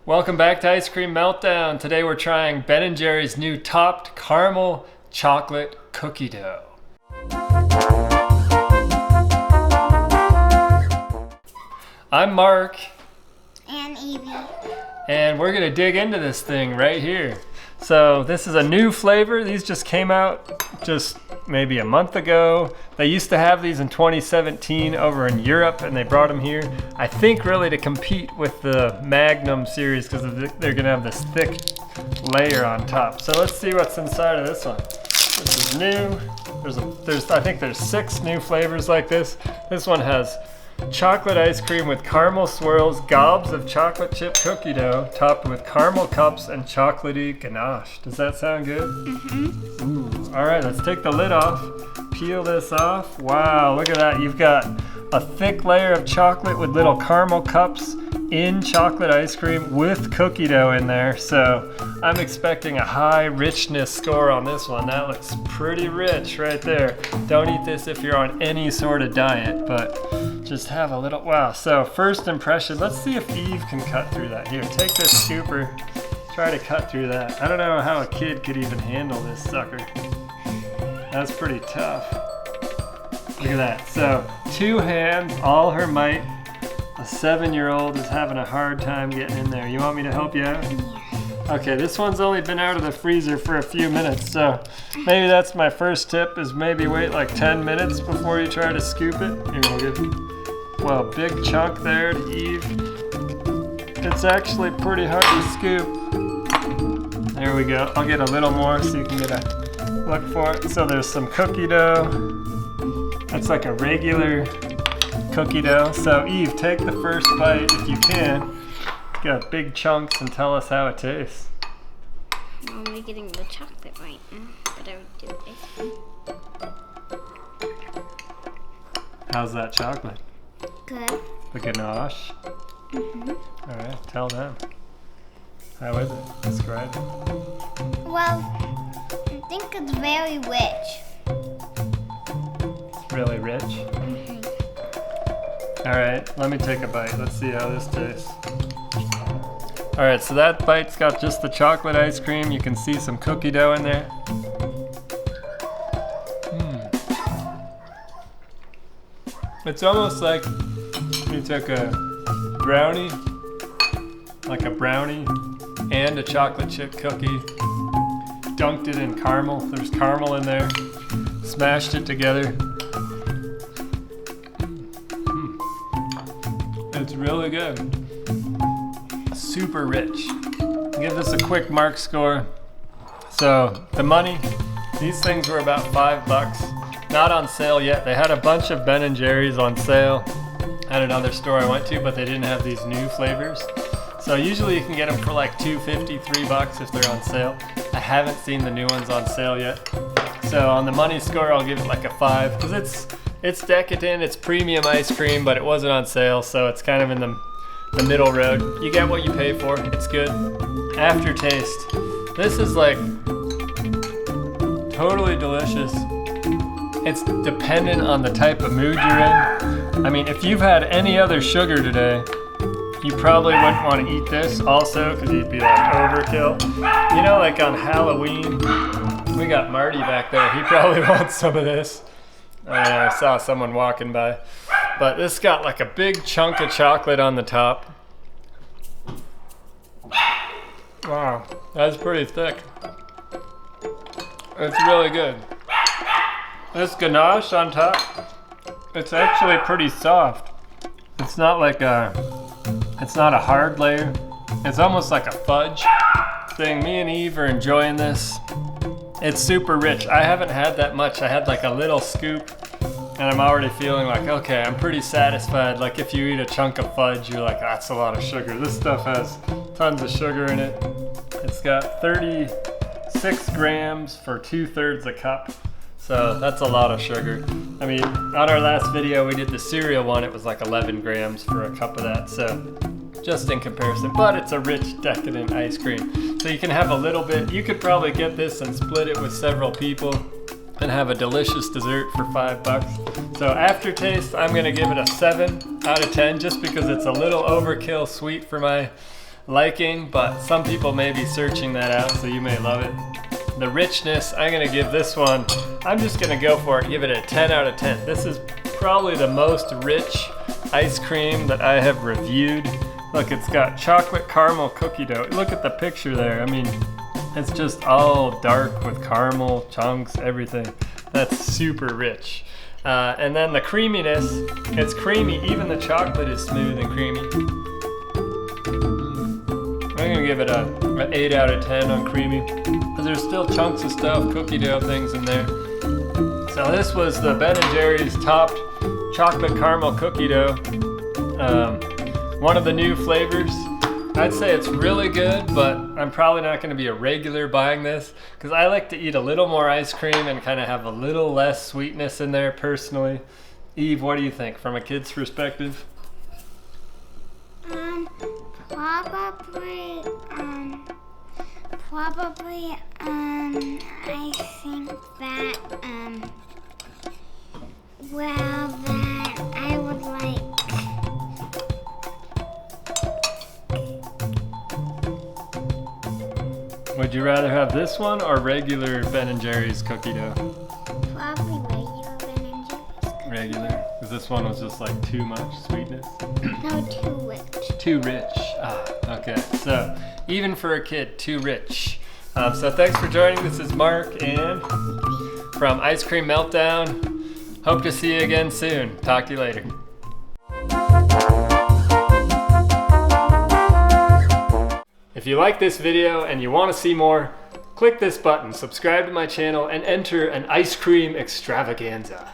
Welcome back to Ice Cream Meltdown. Today we're trying Ben & Jerry's new topped caramel chocolate cookie dough. I'm Mark. And Evie. And we're gonna dig into this thing right here. So this is a new flavor. These just came out just maybe a month ago. They used to have these in 2017 over in Europe and they brought them here. I think really to compete with the Magnum series because they're gonna have this thick layer on top. So let's see what's inside of this one. This is new. I think there's 6 new flavors like this. This one has chocolate ice cream with caramel swirls, gobs of chocolate chip cookie dough, topped with caramel cups and chocolatey ganache. Does that sound good? Mm-hmm. Ooh. All right, let's take the lid off. Peel this off. Wow, look at that. You've got a thick layer of chocolate with little caramel cups in chocolate ice cream with cookie dough in there. So I'm expecting a high richness score on this one. That looks pretty rich right there. Don't eat this if you're on any sort of diet, but just have a little, wow. So first impression, let's see if Eve can cut through that. Here, take this scooper, try to cut through that. I don't know how a kid could even handle this sucker. That's pretty tough. Look at that. So 2 hands, all her might. A 7-year-old is having a hard time getting in there. You want me to help you out? Okay, this one's only been out of the freezer for a few minutes, so maybe that's my first tip is maybe wait like 10 minutes before you try to scoop it. Here, we'll give, well, big chunk there to Eve. It's actually pretty hard to scoop. There we go. I'll get a little more so you can get a look for it. So there's some cookie dough. That's like a regular cookie dough. So Eve, take the first bite if you can. Got big chunks and tell us how it tastes. I'm only getting the chocolate right now, but I would do ice cream. How's that chocolate? Good. The ganache? Mm-hmm. All right, tell them. How is it? Describe it. Well, I think it's very rich. Really rich? Mm-hmm. All right, let me take a bite. Let's see how this tastes. All right, so that bite's got just the chocolate ice cream. You can see some cookie dough in there. It's almost like you took a brownie, like a brownie and a chocolate chip cookie, dunked it in caramel. There's caramel in there, smashed it together. It's really good. Super rich. Give this a quick Marc score. So the money, these things were about $5. Not on sale yet. They had a bunch of Ben & Jerry's on sale at another store I went to, but they didn't have these new flavors. So usually you can get them for like $2.50, $3 if they're on sale. I haven't seen the new ones on sale yet. So on the money score, I'll give it like a 5 because it's decadent, it's premium ice cream, but it wasn't on sale, so it's kind of in the middle road. You get what you pay for. It's good. Aftertaste. This is like totally delicious. It's dependent on the type of mood you're in. I mean, if you've had any other sugar today, you probably wouldn't want to eat this also because you'd be like overkill. You know, like on Halloween, we got Marty back there. He probably wants some of this. I saw someone walking by. But this got like a big chunk of chocolate on the top. Wow, that's pretty thick. It's really good. This ganache on top, it's actually pretty soft. It's not like it's not a hard layer. It's almost like a fudge thing. Me and Eve are enjoying this. It's super rich. I haven't had that much. I had like a little scoop. And I'm already feeling like, okay, I'm pretty satisfied. Like if you eat a chunk of fudge, you're like, that's a lot of sugar. This stuff has tons of sugar in it. It's got 36 grams for 2/3 a cup. So that's a lot of sugar. I mean, on our last video, we did the cereal one. It was like 11 grams for a cup of that. So just in comparison, but it's a rich, decadent ice cream. So you can have a little bit. You could probably get this and split it with several people and have a delicious dessert for $5. So aftertaste, I'm gonna give it a 7 out of 10 just because it's a little overkill sweet for my liking, but some people may be searching that out, so you may love it. The richness, I'm gonna give this one, I'm just gonna go for it, give it a 10 out of 10. This is probably the most rich ice cream that I have reviewed. Look, it's got chocolate caramel cookie dough. Look at the picture there. I mean, it's just all dark with caramel, chunks, everything. That's super rich. And then the creaminess, it's creamy. Even the chocolate is smooth and creamy. I'm gonna give it an 8 out of 10 on creamy. Because there's still chunks of stuff, cookie dough things in there. So this was the Ben & Jerry's topped chocolate caramel cookie dough. One of the new flavors. I'd say it's really good, but I'm probably not going to be a regular buying this because I like to eat a little more ice cream and kind of have a little less sweetness in there personally. Eve, what do you think from a kid's perspective? Probably, I think that, well, that I would like. Would you rather have this one or regular Ben & Jerry's cookie dough? Probably regular Ben & Jerry's. Regular, because this one was just like too much sweetness. No, too rich. Too rich. Ah, okay. So, even for a kid, too rich. So thanks for joining. This is Mark and from Ice Cream Meltdown. Hope to see you again soon. Talk to you later. If you like this video and you want to see more, click this button, subscribe to my channel, and enter an ice cream extravaganza.